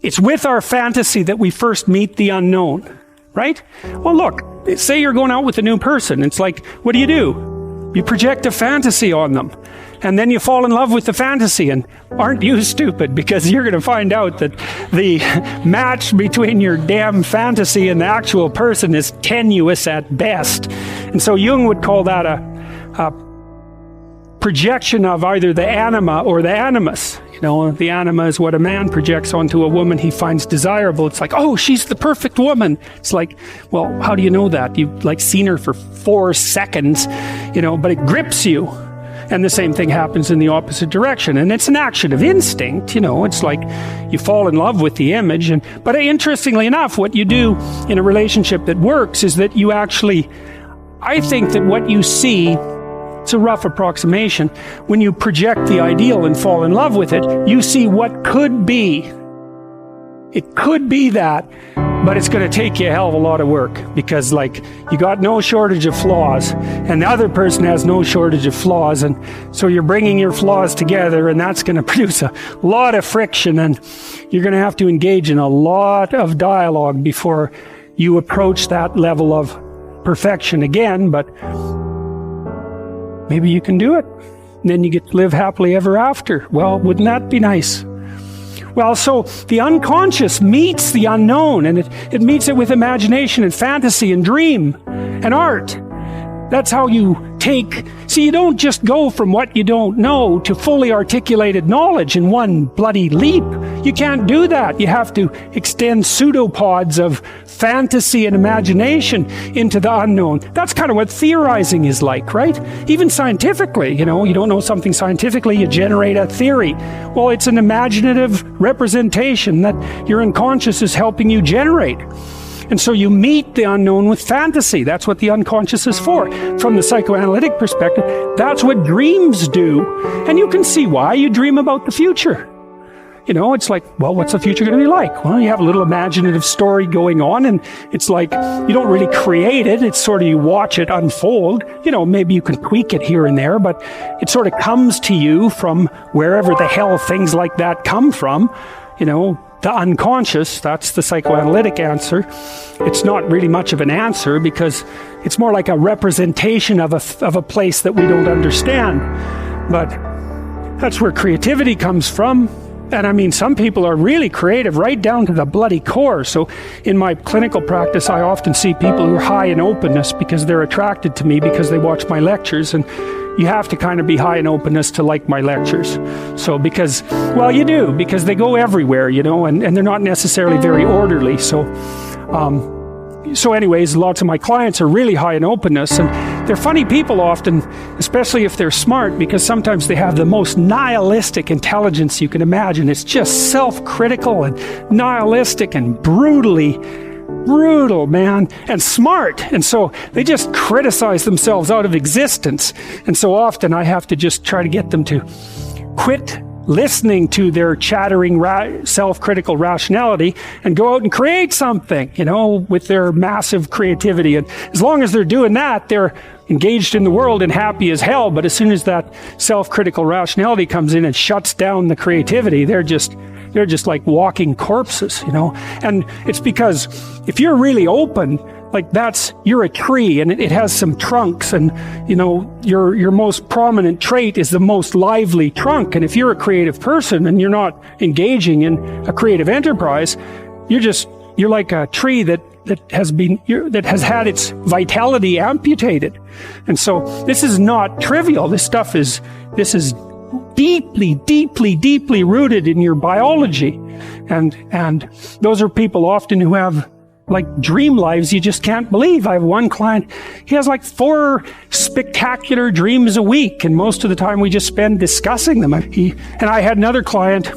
It's with our fantasy that we first meet the unknown, right? Well, look, say you're going out with a new person. It's like, what do? You project a fantasy on them. And then you fall in love with the fantasy. And aren't you stupid? Because you're going to find out that the match between your damn fantasy and the actual person is tenuous at best. And so Jung would call that a projection of either the anima or the animus. You know, the anima is what a man projects onto a woman he finds desirable. It's like, oh, she's the perfect woman. It's like, well, how do you know that? You've like seen her for 4 seconds, you know, but it grips you. And the same thing happens in the opposite direction. And it's an action of instinct, you know. It's like you fall in love with the image. But interestingly enough, what you do in a relationship that works is that you actually, I think that what you see, it's a rough approximation, when you project the ideal and fall in love with it, you see what could be. It could be that, but it's going to take you a hell of a lot of work, because like you got no shortage of flaws and the other person has no shortage of flaws, and so you're bringing your flaws together, and that's going to produce a lot of friction, and you're going to have to engage in a lot of dialogue before you approach that level of perfection again. But maybe you can do it, and then you get to live happily ever after. Well, wouldn't that be nice? Well, so the unconscious meets the unknown, and it meets it with imagination and fantasy and dream and art. That's how you see, you don't just go from what you don't know to fully articulated knowledge in one bloody leap. You can't do that. You have to extend pseudopods of fantasy and imagination into the unknown. That's kind of what theorizing is like, right? Even scientifically, you know, you don't know something scientifically, you generate a theory. Well, it's an imaginative representation that your unconscious is helping you generate. And so you meet the unknown with fantasy. That's what the unconscious is for. From the psychoanalytic perspective, that's what dreams do. And you can see why. You dream about the future. You know, it's like, well, what's the future going to be like? Well, you have a little imaginative story going on, and it's like, you don't really create it. It's sort of, you watch it unfold. You know, maybe you can tweak it here and there, but it sort of comes to you from wherever the hell things like that come from. You know, the unconscious, that's the psychoanalytic answer. It's not really much of an answer, because it's more like a representation of a place that we don't understand. But that's where creativity comes from. And I mean, some people are really creative right down to the bloody core. So in my clinical practice, I often see people who are high in openness because they're attracted to me because they watch my lectures. And you have to kind of be high in openness to like my lectures. So because, well, you do, because they go everywhere, you know, and they're not necessarily very orderly. So anyways, lots of my clients are really high in openness, and they're funny people often, especially if they're smart, because sometimes they have the most nihilistic intelligence you can imagine. It's just self-critical and nihilistic and brutal, man, and smart. And so they just criticize themselves out of existence. And so often I have to just try to get them to quit listening to their chattering self-critical rationality and go out and create something, you know, with their massive creativity. And as long as they're doing that, they're engaged in the world and happy as hell. But as soon as that self-critical rationality comes in and shuts down the creativity, they're just like walking corpses, you know. And it's because if you're really open, like you're a tree, and it has some trunks, and you know, your most prominent trait is the most lively trunk. And if you're a creative person and you're not engaging in a creative enterprise, you're like a tree that has had its vitality amputated. And so this is not trivial. This is deeply rooted in your biology. And those are people often who have like dream lives you just can't believe. I have one client, he has like 4 spectacular dreams a week, and most of the time we just spend discussing them. And I had another client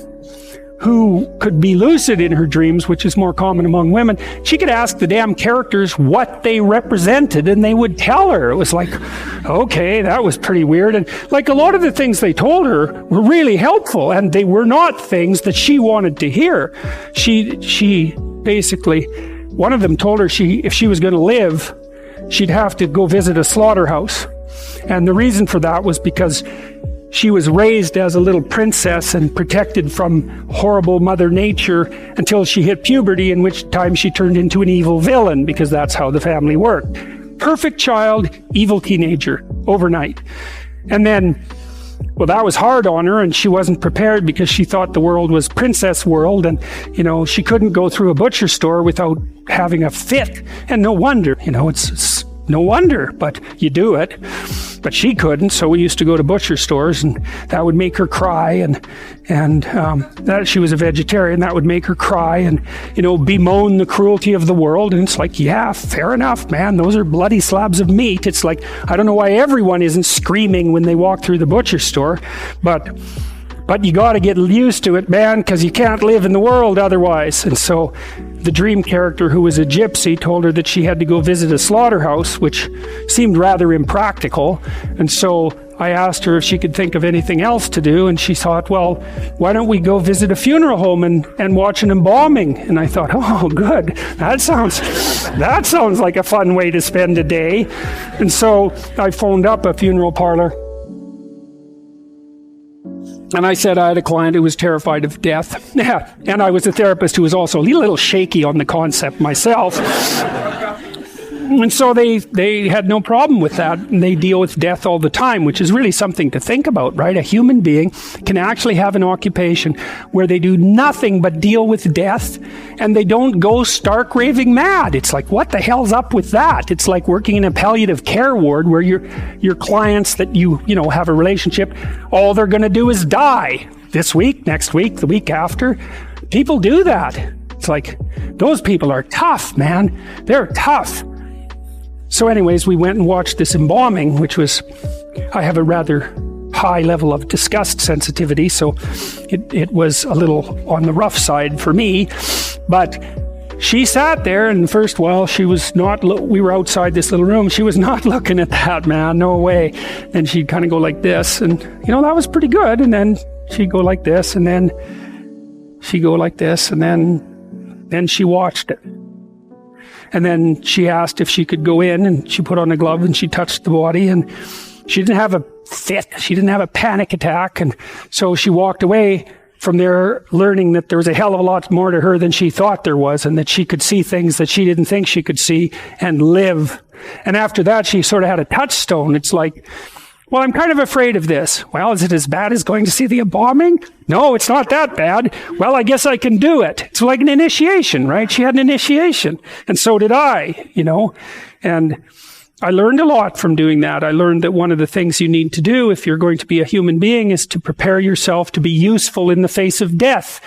who could be lucid in her dreams, which is more common among women. She could ask the damn characters what they represented, and they would tell her. It was like, okay, that was pretty weird. And like a lot of the things they told her were really helpful, and they were not things that she wanted to hear. She basically, one of them told her if she was going to live, she'd have to go visit a slaughterhouse. And the reason for that was because she was raised as a little princess and protected from horrible Mother Nature until she hit puberty, in which time she turned into an evil villain, because that's how the family worked. Perfect child, evil teenager, overnight. And then, well, that was hard on her, and she wasn't prepared because she thought the world was princess world, and, she couldn't go through a butcher store without having a fit. And no wonder, it's no wonder, but you do it. But she couldn't, so we used to go to butcher stores, and that would make her cry, and that she was a vegetarian, that would make her cry, and bemoan the cruelty of the world. And it's like, yeah, fair enough, man. Those are bloody slabs of meat. It's like, I don't know why everyone isn't screaming when they walk through the butcher store, but you got to get used to it, man, because you can't live in the world otherwise. And so the dream character, who was a gypsy, told her that she had to go visit a slaughterhouse, which seemed rather impractical. And so I asked her if she could think of anything else to do, and she thought, well, why don't we go visit a funeral home and watch an embalming? And I thought, oh, good. That sounds like a fun way to spend a day. And so I phoned up a funeral parlor. And I said I had a client who was terrified of death. Yeah, and I was a therapist who was also a little shaky on the concept myself. And so they had no problem with that. And they deal with death all the time, which is really something to think about, right? A human being can actually have an occupation where they do nothing but deal with death, and they don't go stark raving mad. It's like, what the hell's up with that? It's like working in a palliative care ward where your clients that you have a relationship, all they're going to do is die this week, next week, the week after. People do that. It's like, those people are tough, man. They're tough. So anyways, we went and watched this embalming, which was, I have a rather high level of disgust sensitivity, so it was a little on the rough side for me. But she sat there, and first while she was not, we were outside this little room, she was not looking at that, man, no way. And she'd kind of go like this, and that was pretty good. And then she'd go like this, and then she'd go like this, and then she watched it. And then she asked if she could go in, and she put on a glove and she touched the body, and she didn't have a fit. She didn't have a panic attack. And so she walked away from there learning that there was a hell of a lot more to her than she thought there was, and that she could see things that she didn't think she could see and live. And after that, she sort of had a touchstone. It's like, well, I'm kind of afraid of this. Well, is it as bad as going to see the embalming? No, it's not that bad. Well, I guess I can do it. It's like an initiation, right? She had an initiation. And so did I, And I learned a lot from doing that. I learned that one of the things you need to do if you're going to be a human being is to prepare yourself to be useful in the face of death.